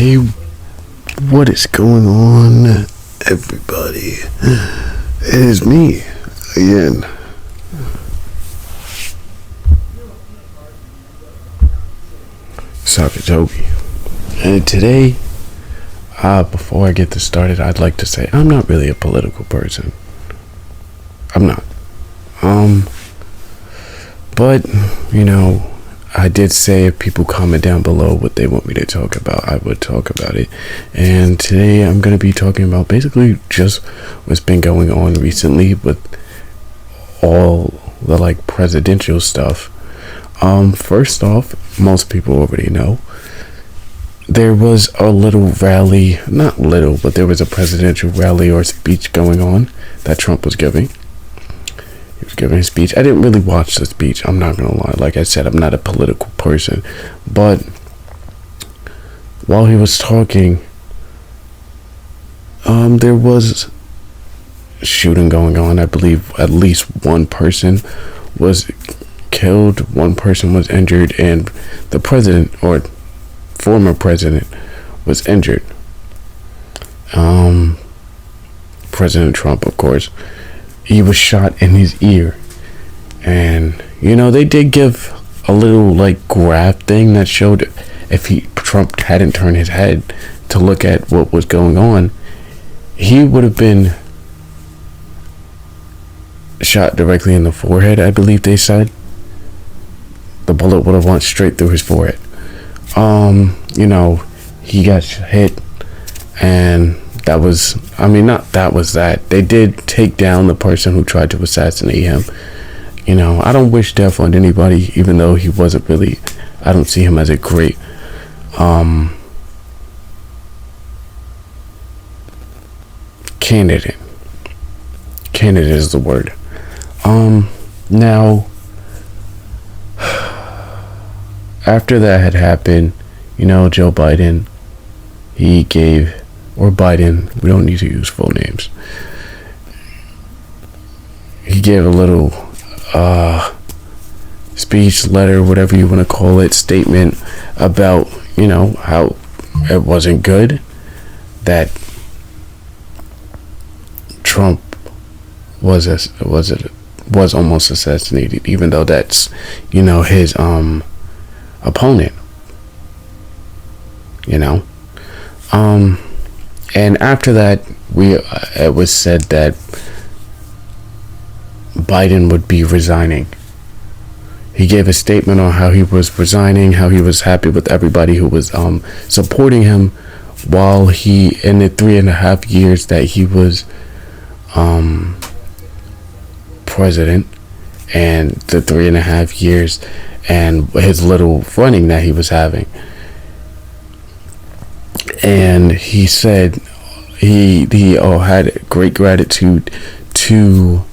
Hey, what is going on, everybody? It is me again. Sucker Tobi. And today, before I get this started, I'd like to say I'm not really a political person. I'm not. But, I did say if people comment down below what they want me to talk about, I would talk about it. And today I'm going to be talking about basically just what's been going on recently with all the presidential stuff. First off, most people already know there was a little rally, not little, but there was a presidential rally or speech going on that Trump was giving. He was giving a speech. I didn't really watch the speech, I'm not gonna lie. Like I said, I'm not a political person. But while he was talking, there was shooting going on. I believe at least one person was killed, one person was injured, and the president, or former president, was injured. President Trump, of course. He was shot in his ear. And they did give a little graph thing that showed if Trump hadn't turned his head to look at what was going on, he would have been shot directly in the forehead. I believe they said the bullet would have went straight through his forehead. He got hit, and they did take down the person who tried to assassinate him. I don't wish death on anybody, even though he wasn't really, I don't see him as a great candidate is the word. Now after that had happened, Joe Biden, Biden, we don't need to use full names. He gave a little speech, letter, whatever you want to call it, statement about, how it wasn't good that Trump was almost assassinated, even though that's, his opponent. And after that, it was said that Biden would be resigning. He gave a statement on how he was resigning, how he was happy with everybody who was supporting him while he, in the 3.5 years that he was president, and the 3.5 years and his little running that he was having. And he said he had great gratitude to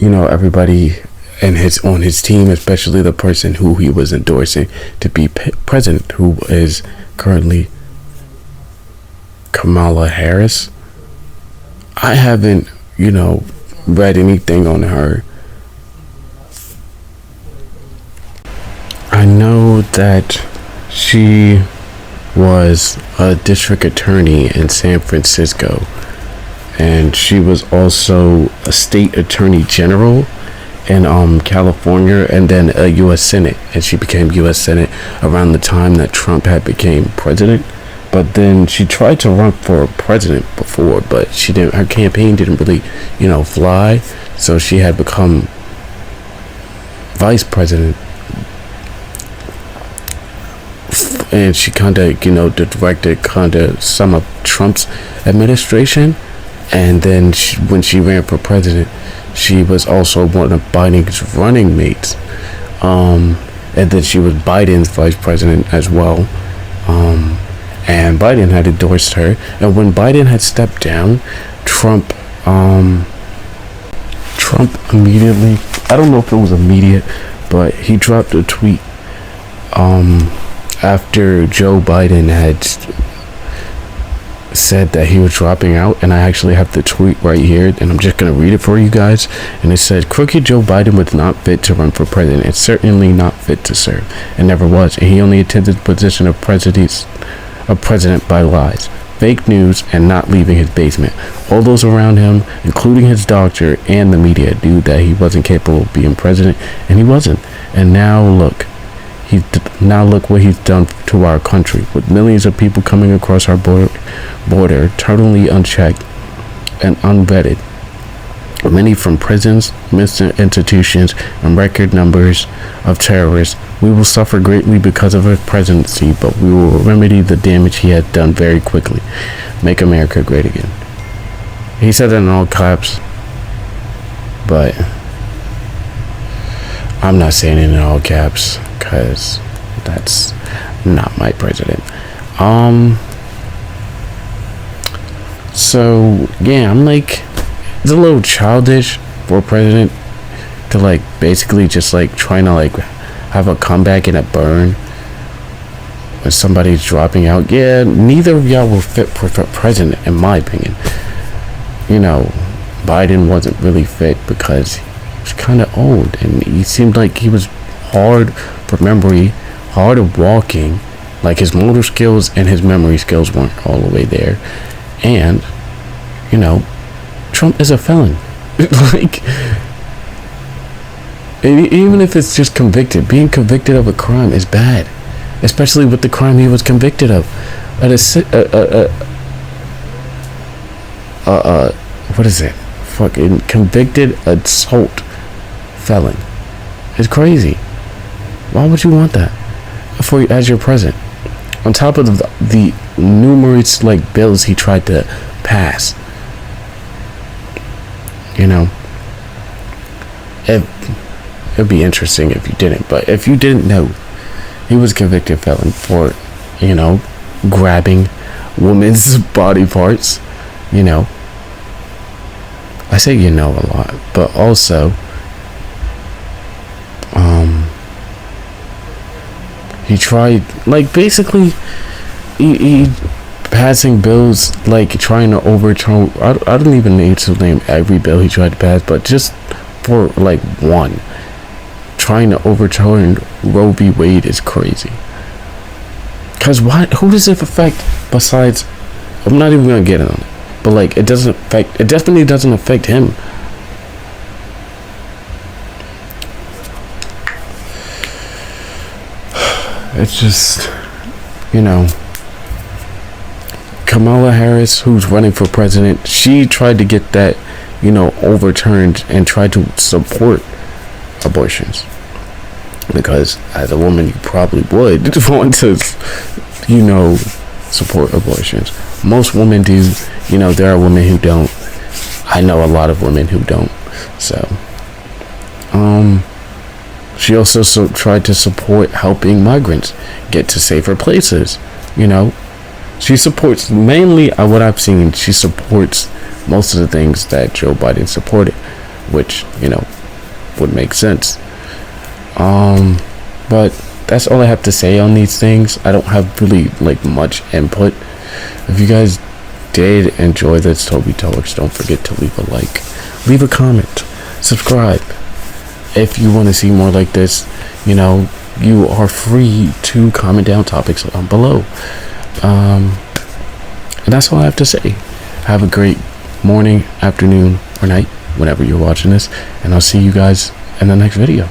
everybody and on his team, especially the person who he was endorsing to be president, who is currently Kamala Harris. I haven't read anything on her. I know that she was a district attorney in San Francisco, and she was also a state attorney general in California, and then a U.S. Senate, and she became U.S. Senate around the time that Trump had became president. But then she tried to run for president before, but she didn't. Her campaign didn't really fly, so she had become vice president. And she kind of, directed some of Trump's administration. And then when she ran for president, she was also one of Biden's running mates. And then she was Biden's vice president as well. And Biden had endorsed her. And when Biden had stepped down, Trump immediately, I don't know if it was immediate, but he dropped a tweet after Joe Biden had said that he was dropping out, and I actually have the tweet right here, and I'm just going to read it for you guys. And it said, "Crooked Joe Biden was not fit to run for president. It's certainly not fit to serve, and never was. And he only attended the position of a president by lies, fake news, and not leaving his basement. All those around him, including his doctor and the media, knew that he wasn't capable of being president, and he wasn't. And now look what he's done to our country, with millions of people coming across our border totally unchecked and unvetted. Many from prisons, institutions, and record numbers of terrorists. We will suffer greatly because of his presidency, but we will remedy the damage he had done very quickly. Make America great again. He said it in all caps, but I'm not saying it in all caps because that's not my president. So yeah, I'm like, it's a little childish for a president to like basically just like trying to like have a comeback and a burn when somebody's dropping out. Yeah, neither of y'all were fit for president, in my opinion. You know, Biden wasn't really fit because he was kind of old and he seemed like he was hard for memory, hard of walking. Like his motor skills and his memory skills weren't all the way there. And, you know, Trump is a felon. Like, even if it's just convicted, being convicted of a crime is bad, especially with the crime he was convicted of. What is it? Fucking convicted assault felon. It's crazy. Why would you want that as your president? On top of the numerous like bills he tried to pass. You know, it'd be interesting if you didn't, but if you didn't know, he was convicted felon for, you know, grabbing women's body parts. You know, I say you know a lot, but also he tried, like, basically he passing bills, like trying to overturn, I don't even need to name every bill he tried to pass, but just for like one, trying to overturn Roe v. Wade is crazy. Because who does it affect besides, I'm not even gonna get on it, but like it definitely doesn't affect him. It's just, you know, Kamala Harris, who's running for president, she tried to get that, you know, overturned and tried to support abortions. Because as a woman, you probably would want to, you know, support abortions. Most women do. You know, there are women who don't. I know a lot of women who don't. So, she also tried to support helping migrants get to safer places. You know, she supports, mainly what I've seen, she supports most of the things that Joe Biden supported, which, you know, would make sense. But that's all I have to say on these things. I don't have really like much input. If you guys did enjoy this Tobi Talks, don't forget to leave a like, leave a comment, subscribe. If you want to see more like this, you know, you are free to comment down topics below. And that's all I have to say. Have a great morning, afternoon, or night, whenever you're watching this, and I'll see you guys in the next video.